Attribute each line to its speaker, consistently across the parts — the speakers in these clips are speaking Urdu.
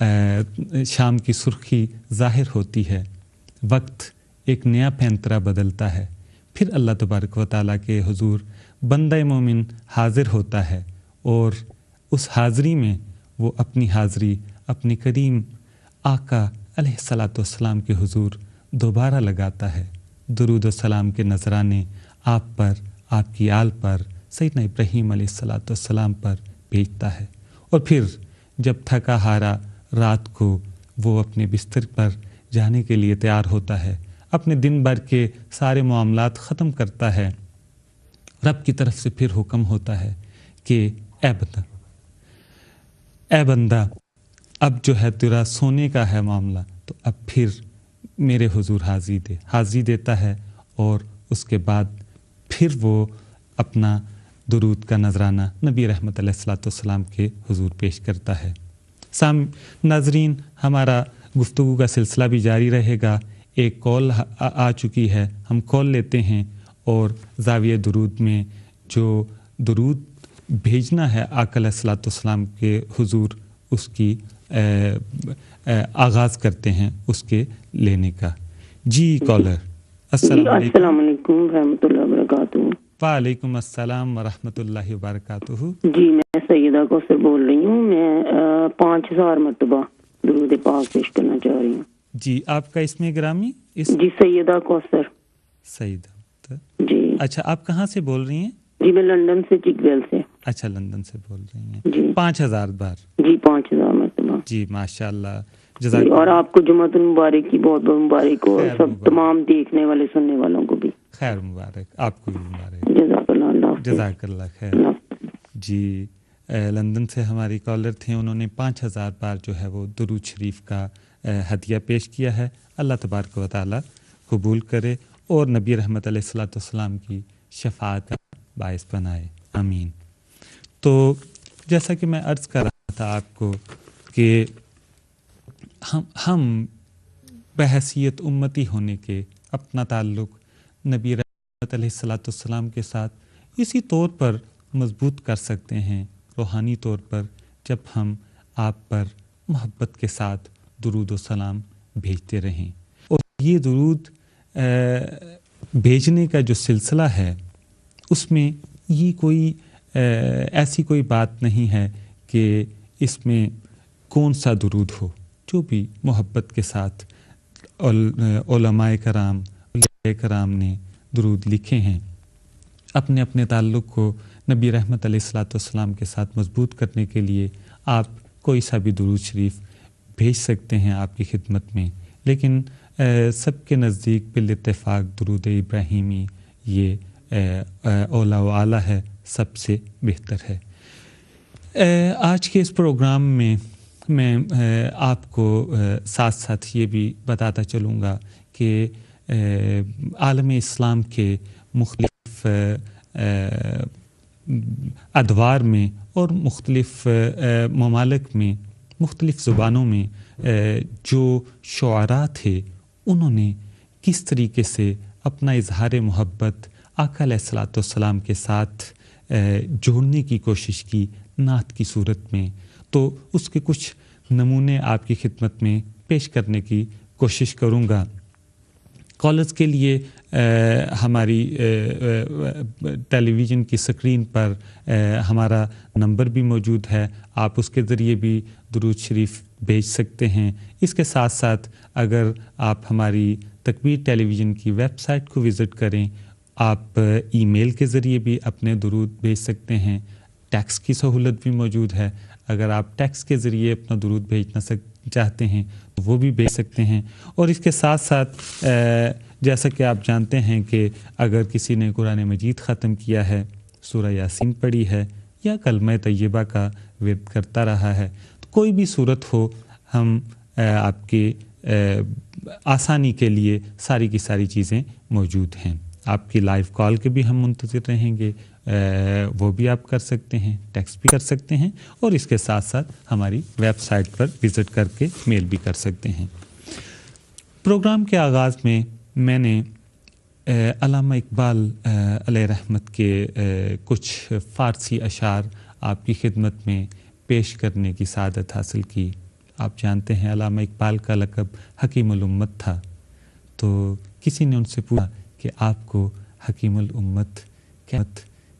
Speaker 1: شام کی سرخی ظاہر ہوتی ہے، وقت ایک نیا پینترا بدلتا ہے، پھر اللہ تبارک و تعالیٰ کے حضور بندہ مومن حاضر ہوتا ہے، اور اس حاضری میں وہ اپنی حاضری اپنی کریم آقا علیہ الصلاۃ والسلام کے حضور دوبارہ لگاتا ہے، درود و سلام کے نذرانے آپ پر، آپ کی آل پر، سیدنا ابراہیم علیہ الصلاۃ والسلام پر بھیجتا ہے، اور پھر جب تھکا ہارا رات کو وہ اپنے بستر پر جانے کے لیے تیار ہوتا ہے، اپنے دن بھر کے سارے معاملات ختم کرتا ہے، رب کی طرف سے پھر حکم ہوتا ہے کہ اے بندہ اب جو ہے تیرا سونے کا ہے معاملہ، تو اب پھر میرے حضور حاضری دیتا ہے، اور اس کے بعد پھر وہ اپنا درود کا نذرانہ نبی رحمت علیہ الصلوۃ والسلام کے حضور پیش کرتا ہے۔ ناظرین، ہمارا گفتگو کا سلسلہ بھی جاری رہے گا۔ ایک کال آ چکی ہے، ہم کال لیتے ہیں، اور زاویہ درود میں جو درود بھیجنا ہے آقا علیہ الصلوۃ والسلام کے حضور، اس کی آغاز کرتے ہیں اس کے لینے کا۔ جی کالر، السلام
Speaker 2: علیکم رحمۃ اللہ وبرکاتہ۔
Speaker 1: وعلیکم السلام ورحمۃ اللہ وبرکاتہ۔
Speaker 2: جی میں سیدہ کوثر بول رہی ہوں، میں 5000 مرتبہ درود پاک پیش کرنا چاہ رہی ہوں۔
Speaker 1: جی آپ کا اسم گرامی؟
Speaker 2: جی سیدہ کوثر۔
Speaker 1: سیدہ
Speaker 2: جی
Speaker 1: اچھا، آپ کہاں سے بول رہی ہیں؟
Speaker 2: جی میں لندن سے، چکویل سے۔
Speaker 1: اچھا لندن سے بول رہی ہیں۔
Speaker 2: جی
Speaker 1: 5000 بار؟
Speaker 2: جی 5000 مرتبہ۔
Speaker 1: جی ماشاء اللہ،
Speaker 2: جزاک اور آپ کو جمعۃ المبارک کی بہت بہت مبارک ہو، اور سب تمام دیکھنے والے سننے والوں کو بھی
Speaker 1: خیر مبارک، آپ کو بھی مبارک۔
Speaker 2: جزاک اللہ،
Speaker 1: جزاک اللہ خیر۔ جی لندن سے ہماری کالر تھے، انہوں نے 5000 بار جو ہے وہ درود شریف کا ہدیہ پیش کیا ہے۔ اللہ تبارک و تعالیٰ قبول کرے اور نبی رحمت علیہ الصلوۃ والسلام کی شفاعت کا باعث بنائے، آمین۔ تو جیسا کہ میں عرض کر رہا تھا آپ کو کہ ہم بحیثیت امتی ہونے کے اپنا تعلق نبی رحمت علیہ الصلوۃ والسلام کے ساتھ اسی طور پر مضبوط کر سکتے ہیں، روحانی طور پر، جب ہم آپ پر محبت کے ساتھ درود و سلام بھیجتے رہیں۔ اور یہ درود بھیجنے کا جو سلسلہ ہے، اس میں یہ کوئی ایسی کوئی بات نہیں ہے کہ اس میں کون سا درود ہو، جو بھی محبت کے ساتھ علماء کرام نے درود لکھے ہیں، اپنے اپنے تعلق کو نبی رحمت علیہ الصلوۃ والسلام کے ساتھ مضبوط کرنے کے لیے آپ کوئی سا بھی درود شریف بھیج سکتے ہیں آپ کی خدمت میں، لیکن سب کے نزدیک بالاتفاق درود ابراہیمی یہ اولا و اعلیٰ ہے، سب سے بہتر ہے۔ آج کے اس پروگرام میں میں آپ کو ساتھ ساتھ یہ بھی بتاتا چلوں گا کہ عالم اسلام کے مختلف ادوار میں اور مختلف ممالک میں، مختلف زبانوں میں جو شعراء تھے، انہوں نے کس طریقے سے اپنا اظہار محبت آقا علیہ الصلوۃ والسلام کے ساتھ جوڑنے کی کوشش کی نعت کی صورت میں، تو اس کے کچھ نمونے آپ کی خدمت میں پیش کرنے کی کوشش کروں گا۔ کالرز کے لیے ہماری ٹیلی ویژن کی سکرین پر ہمارا نمبر بھی موجود ہے، آپ اس کے ذریعے بھی درود شریف بھیج سکتے ہیں۔ اس کے ساتھ ساتھ اگر آپ ہماری تکبیر ٹیلی ویژن کی ویب سائٹ کو وزٹ کریں، آپ ای میل کے ذریعے بھی اپنے درود بھیج سکتے ہیں۔ ٹیکس کی سہولت بھی موجود ہے، اگر آپ ٹیکس کے ذریعے اپنا درود بھیجنا چاہتے ہیں تو وہ بھی بھیج سکتے ہیں۔ اور اس کے ساتھ ساتھ جیسا کہ آپ جانتے ہیں کہ اگر کسی نے قرآن مجید ختم کیا ہے، سورہ یاسین پڑھی ہے، یا کلمہ طیبہ کا ورد کرتا رہا ہے، تو کوئی بھی صورت ہو، ہم آپ کے آسانی کے لیے ساری کی ساری چیزیں موجود ہیں۔ آپ کی لائیو کال کے بھی ہم منتظر رہیں گے، وہ بھی آپ کر سکتے ہیں، ٹیکسٹ بھی کر سکتے ہیں، اور اس کے ساتھ ساتھ ہماری ویب سائٹ پر وزٹ کر کے میل بھی کر سکتے ہیں۔ پروگرام کے آغاز میں نے علامہ اقبال علیہ رحمت کے کچھ فارسی اشعار آپ کی خدمت میں پیش کرنے کی سعادت حاصل کی۔ آپ جانتے ہیں علامہ اقبال کا لقب حکیم الامت تھا، تو کسی نے ان سے پوچھا کہ آپ کو حکیم الامت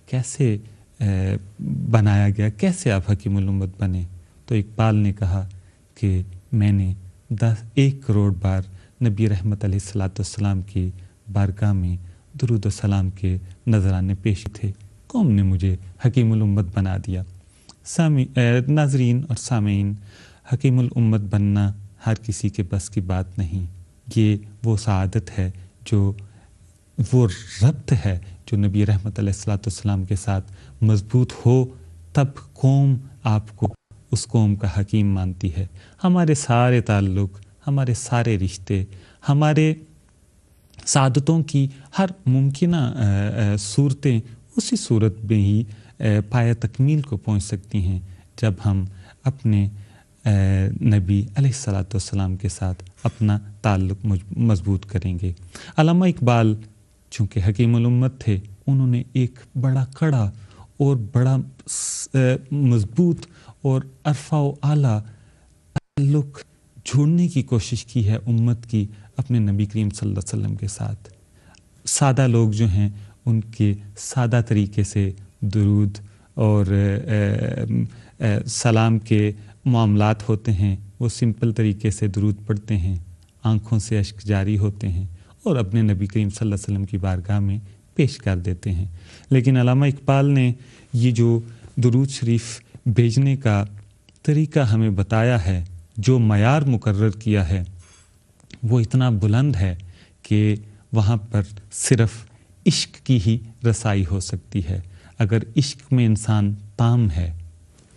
Speaker 1: کیسے بنایا گیا، کیسے آپ حکیم الامت بنے؟ تو اقبال نے کہا کہ میں نے 1 کروڑ بار نبی رحمت علیہ الصلوۃ والسلام کی بارگاہ میں درود و سلام کے نذرانے پیش تھے، قوم نے مجھے حکیم الامت بنا دیا۔ ناظرین اور سامعین، حکیم الامت بننا ہر کسی کے بس کی بات نہیں، یہ وہ سعادت ہے، جو وہ ربط ہے جو نبی رحمت علیہ الصلوۃ والسلام کے ساتھ مضبوط ہو، تب قوم آپ کو اس قوم کا حکیم مانتی ہے۔ ہمارے سارے تعلق، ہمارے سارے رشتے، ہمارے سعادتوں کی ہر ممکنہ صورتیں اسی صورت میں ہی پایہ تکمیل کو پہنچ سکتی ہیں جب ہم اپنے نبی علیہ الصلوۃ والسلام کے ساتھ اپنا تعلق مضبوط کریں گے۔ علامہ اقبال چونکہ حکیم الامت تھے، انہوں نے ایک بڑا کڑا اور بڑا مضبوط اور عرفہ و اعلیٰ تعلق جوڑنے کی کوشش کی ہے امت کی اپنے نبی کریم صلی اللہ علیہ وسلم کے ساتھ۔ سادہ لوگ جو ہیں ان کے سادہ طریقے سے درود اور سلام کے معاملات ہوتے ہیں، وہ سمپل طریقے سے درود پڑھتے ہیں، آنکھوں سے اشک جاری ہوتے ہیں اور اپنے نبی کریم صلی اللہ علیہ وسلم کی بارگاہ میں پیش کر دیتے ہیں۔ لیکن علامہ اقبال نے یہ جو درود شریف بھیجنے کا طریقہ ہمیں بتایا ہے، جو معیار مقرر کیا ہے، وہ اتنا بلند ہے کہ وہاں پر صرف عشق کی ہی رسائی ہو سکتی ہے۔ اگر عشق میں انسان تام ہے،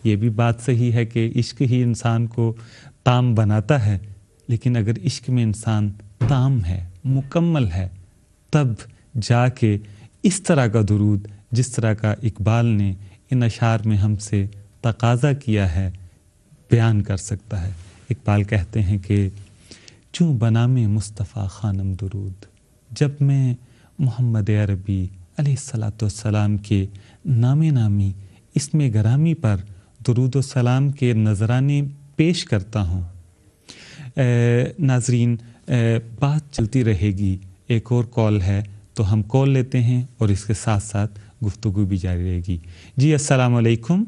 Speaker 1: یہ بھی بات صحیح ہے کہ عشق ہی انسان کو تام بناتا ہے، لیکن اگر عشق میں انسان تام ہے، مکمل ہے، تب جا کے اس طرح کا درود جس طرح کا اقبال نے ان اشعار میں ہم سے تقاضا کیا ہے بیان کر سکتا ہے۔ اقبال کہتے ہیں کہ چوں بنام مصطفیٰ خانم درود، جب میں محمد عربی علیہ الصلوۃ والسلام کے نام نامی اسم گرامی پر درود و سلام کے نذرانے پیش کرتا ہوں۔ ناظرین، بات چلتی رہے گی، ایک اور کال ہے تو ہم کال لیتے ہیں اور اس کے ساتھ ساتھ گفتگو بھی جاری رہے گی۔ جی السلام علیکم۔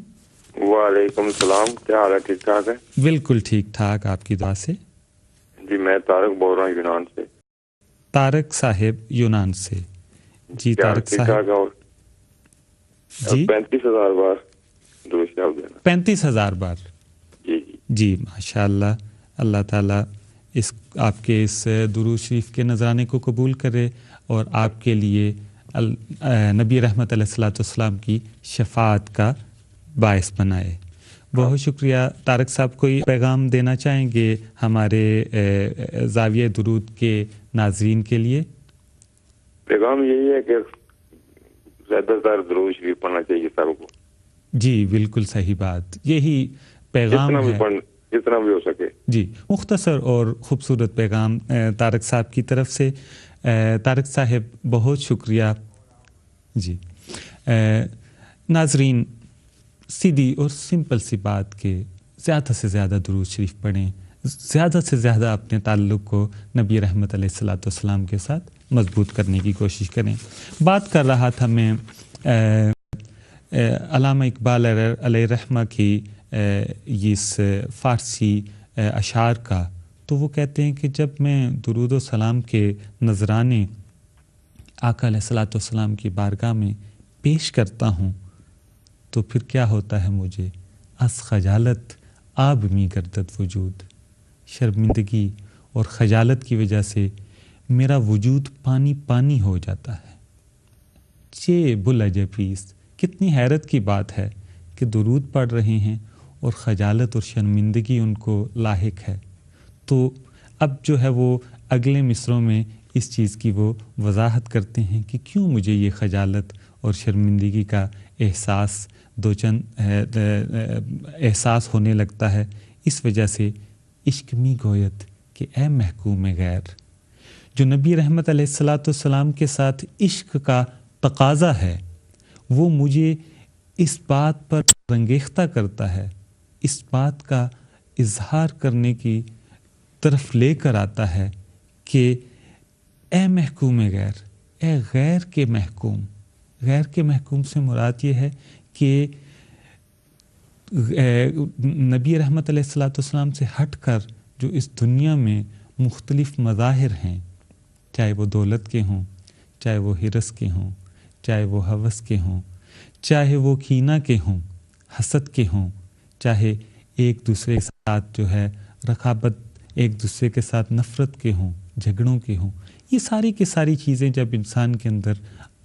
Speaker 3: وعلیکم السلام، کیا حال ہے؟ ٹھیک ٹھاک ہے؟
Speaker 1: بالکل ٹھیک ٹھاک، آپ کی دعا سے۔
Speaker 3: جی میں طارق بول رہا ہوں یونان سے۔
Speaker 1: طارق صاحب یونان سے، جی طارق صاحب۔
Speaker 3: جی 35,000 بار درود شریف دینا۔
Speaker 1: 35,000 بار؟
Speaker 3: جی
Speaker 1: جی ماشاء اللہ، اللہ تعالیٰ آپ کے اس درود شریف کے نذرانے کو قبول کرے اور آپ کے لیے نبی رحمت علیہ الصلوۃ والسلام کی شفاعت کا باعث بنائے۔ بہت شکریہ طارق صاحب۔ کوئی پیغام دینا چاہیں گے ہمارے زاویہ درود کے ناظرین کے لیے؟
Speaker 3: پیغام یہی ہے کہ زیادہ سے زیادہ درود شریف پڑھنا چاہیے سب کو۔
Speaker 1: جی بالکل صحیح بات، یہی پیغام ہے،
Speaker 3: جتنا بھی ہو سکے۔
Speaker 1: جی مختصر اور خوبصورت پیغام طارق صاحب کی طرف سے۔ طارق صاحب بہت شکریہ۔ جی ناظرین، سیدھی اور سمپل سی بات کہ زیادہ سے زیادہ درود شریف پڑھیں، زیادہ سے زیادہ اپنے تعلق کو نبی رحمت علیہ الصلوۃ والسلام کے ساتھ مضبوط کرنے کی کوشش کریں۔ بات کر رہا تھا میں علامہ اقبال علیہ رحمہ کی اس فارسی اشعار کا، تو وہ کہتے ہیں کہ جب میں درود و سلام کے نذرانے آقا علیہ الصلوۃ والسلام کی بارگاہ میں پیش کرتا ہوں تو پھر کیا ہوتا ہے مجھے؟ از خجالت آب می گردد وجود، شرمندگی اور خجالت کی وجہ سے میرا وجود پانی پانی ہو جاتا ہے۔ چے بلجپیس، کتنی حیرت کی بات ہے کہ درود پڑھ رہے ہیں اور خجالت اور شرمندگی ان کو لاحق ہے۔ تو اب جو ہے وہ اگلے مصروں میں اس چیز کی وہ وضاحت کرتے ہیں کہ کیوں مجھے یہ خجالت اور شرمندگی کا احساس ہونے لگتا ہے۔ اس وجہ سے عشق می گویت کہ اے محکوم غیر، جو نبی رحمت علیہ الصلوۃ والسلام کے ساتھ عشق کا تقاضا ہے، وہ مجھے اس بات پر رنگیختہ کرتا ہے، اس بات کا اظہار کرنے کی طرف لے کر آتا ہے کہ اے محکوم غیر، اے غیر کے محکوم. غیر کے محکوم سے مراد یہ ہے کہ نبی رحمت علیہ الصلوۃ والسلام سے ہٹ کر جو اس دنیا میں مختلف مظاہر ہیں، چاہے وہ دولت کے ہوں، چاہے وہ ہرس کے ہوں، چاہے وہ ہوس کے ہوں، چاہے وہ کینہ کے ہوں، حسد کے ہوں، چاہے ایک دوسرے کے ساتھ جو ہے رقابت، ایک دوسرے کے ساتھ نفرت کے ہوں، جھگڑوں کے ہوں، یہ ساری کی ساری چیزیں جب انسان کے اندر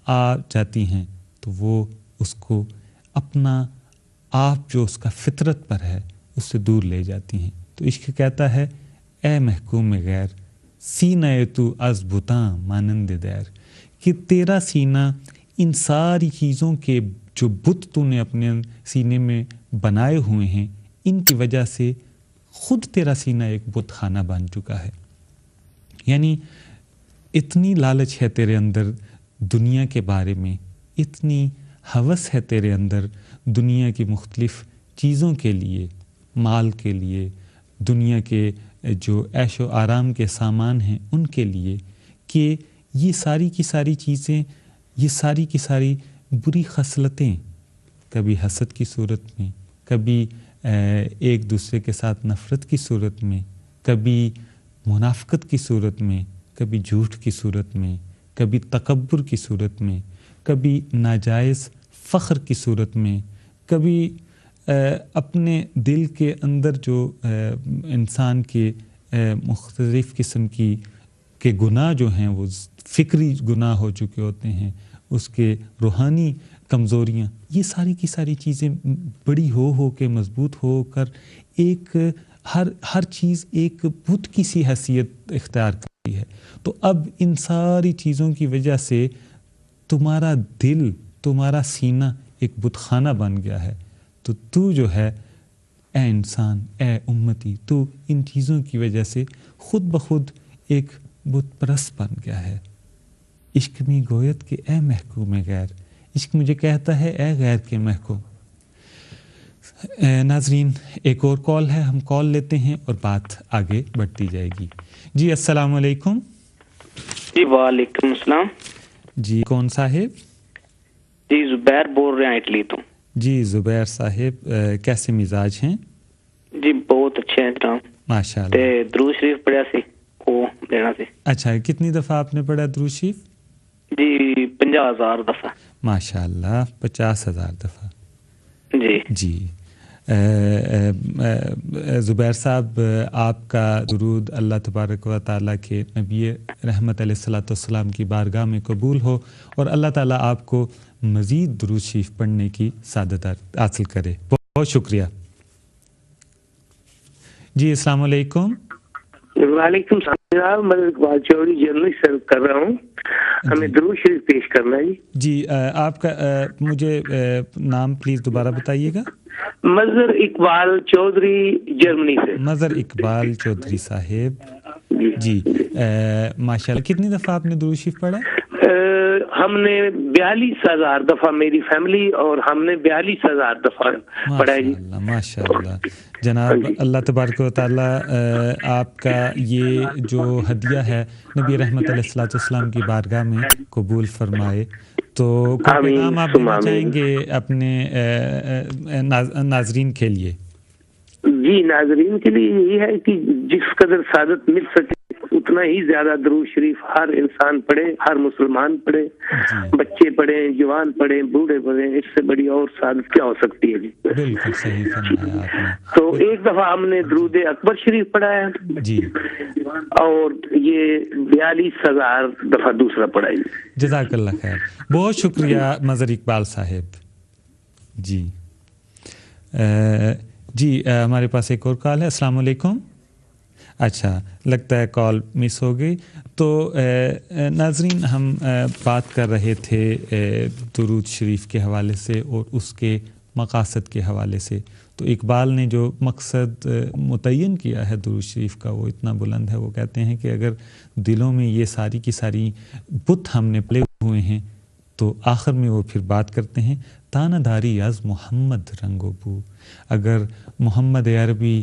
Speaker 1: آ جاتی ہیں تو وہ اس کو اپنا آپ جو اس کا فطرت پر ہے اس سے دور لے جاتی ہیں. تو عشق کہتا ہے اے محکوم غیر، سینہ تو از بتاں مانند دیر، کہ تیرا سینہ ان ساری چیزوں کے جو بت تو نے اپنے سینے میں بنائے ہوئے ہیں ان کی وجہ سے خود تیرا سینہ ایک بت خانہ بن چکا ہے. یعنی اتنی لالچ ہے تیرے اندر دنیا کے بارے میں، اتنی ہوس ہے تیرے اندر دنیا کی مختلف چیزوں کے لیے، مال کے لیے، دنیا کے جو عیش و آرام کے سامان ہیں ان کے لیے، کہ یہ ساری کی ساری چیزیں، یہ ساری کی ساری بری خصلتیں کبھی حسد کی صورت میں، کبھی ایک دوسرے کے ساتھ نفرت کی صورت میں، کبھی منافقت کی صورت میں، کبھی جھوٹ کی صورت میں، کبھی تکبر کی صورت میں، کبھی ناجائز فخر کی صورت میں، کبھی اپنے دل کے اندر جو انسان کے مختلف قسم کے گناہ جو ہیں وہ فکری گناہ ہو چکے ہوتے ہیں، اس کے روحانی کمزوریاں، یہ ساری کی ساری چیزیں بڑی ہو کے مضبوط ہو کر ایک ہر چیز ایک بت کی سی حیثیت اختیار کرتی ہے. تو اب ان ساری چیزوں کی وجہ سے تمہارا دل، تمہارا سینہ ایک بت خانہ بن گیا ہے. تو جو ہے اے انسان، اے امتی، تو ان چیزوں کی وجہ سے خود بخود ایک بت پرست بن گیا ہے. عشق میں گویت کہ اے محکوم غیر، عشق مجھے کہتا ہے اے غیر کے محکوم. ناظرین ایک اور کال ہے، ہم کال لیتے ہیں اور بات آگے بڑھتی جائے گی. جی السلام علیکم.
Speaker 4: جی وعلیکم السلام.
Speaker 1: جی کون صاحب؟
Speaker 4: جی زبیر بول رہے ہیں اٹلی تو.
Speaker 1: جی زبیر صاحب کیسے مزاج ہیں؟
Speaker 4: جی بہت اچھے ہیں جناب.
Speaker 1: ماشاء اللہ.
Speaker 4: تے درود شریف پڑھیا سی وہ لینا سی.
Speaker 1: اچھا کتنی دفعہ آپ نے پڑھا درود شریف؟
Speaker 4: جی 50,000 دفعہ.
Speaker 1: ماشاء اللہ 50,000 دفعہ.
Speaker 4: جی
Speaker 1: جی زبیر صاحب آپ کا درود اللہ تبارک و تعالیٰ کے نبی رحمت علیہ الصلوۃ والسلام کی بارگاہ میں قبول ہو اور اللہ تعالیٰ آپ کو مزید درود شریف پڑھنے کی سعادت حاصل کرے. بہت شکریہ. جی السلام علیکم.
Speaker 5: وعلیکم السلام. میں اقبال چودھری جرنلسٹ کر رہا ہوں. ہمیں درود شریف پیش کرنا ہے.
Speaker 1: جی آپ کا مجھے نام پلیز دوبارہ بتائیے گا.
Speaker 5: مظہر اقبال چودھری جرمنی سے.
Speaker 1: مظہر اقبال چودھری صاحب. جی ماشاء اللہ. کتنی دفعہ آپ نے درود شریف پڑھا؟
Speaker 5: ہم نے 42,000 دفعہ، میری فیملی اور ہم نے 42,000 دفعہ پڑھا ہے. جی
Speaker 1: ماشاء اللہ. جناب اللہ تبارک و تعالیٰ آپ کا یہ جو ہدیہ ہے نبی رحمت علیہ الصلوۃ والسلام کی بارگاہ میں قبول فرمائے. تو کوئی پیغام آپ دینا چاہیں گے اپنے ناظرین کے لیے؟
Speaker 5: جی ناظرین کے لیے یہی ہے کہ جس قدر سعادت مل سکے اتنا ہی زیادہ درود شریف ہر انسان پڑھے، ہر مسلمان پڑھے، بچے پڑھیں، جوان پڑھیں، بوڑھے پڑھیں. اس سے بڑی اور سعادت کیا ہو سکتی ہے. جی
Speaker 1: بالکل صحیح فرمایا آپ نے.
Speaker 5: تو ایک دفعہ ہم نے درود اکبر شریف پڑھا ہے
Speaker 1: جی،
Speaker 5: اور یہ 42,000 دفعہ دوسرا پڑھا ہے.
Speaker 1: جزاک اللہ خیر. بہت شکریہ مظہر اقبال صاحب. جی جی ہمارے پاس ایک اور کال ہے. السلام علیکم. اچھا لگتا ہے کال مس ہو گئی. تو ناظرین ہم بات کر رہے تھے درود شریف کے حوالے سے اور اس کے مقاصد کے حوالے سے. تو اقبال نے جو مقصد متعین کیا ہے درود شریف کا وہ اتنا بلند ہے. وہ کہتے ہیں کہ اگر دلوں میں یہ ساری کی ساری بت ہم نے پلے ہوئے ہیں تو آخر میں وہ پھر بات کرتے ہیں تانہ داری از محمد رنگ و بو. اگر محمد عربی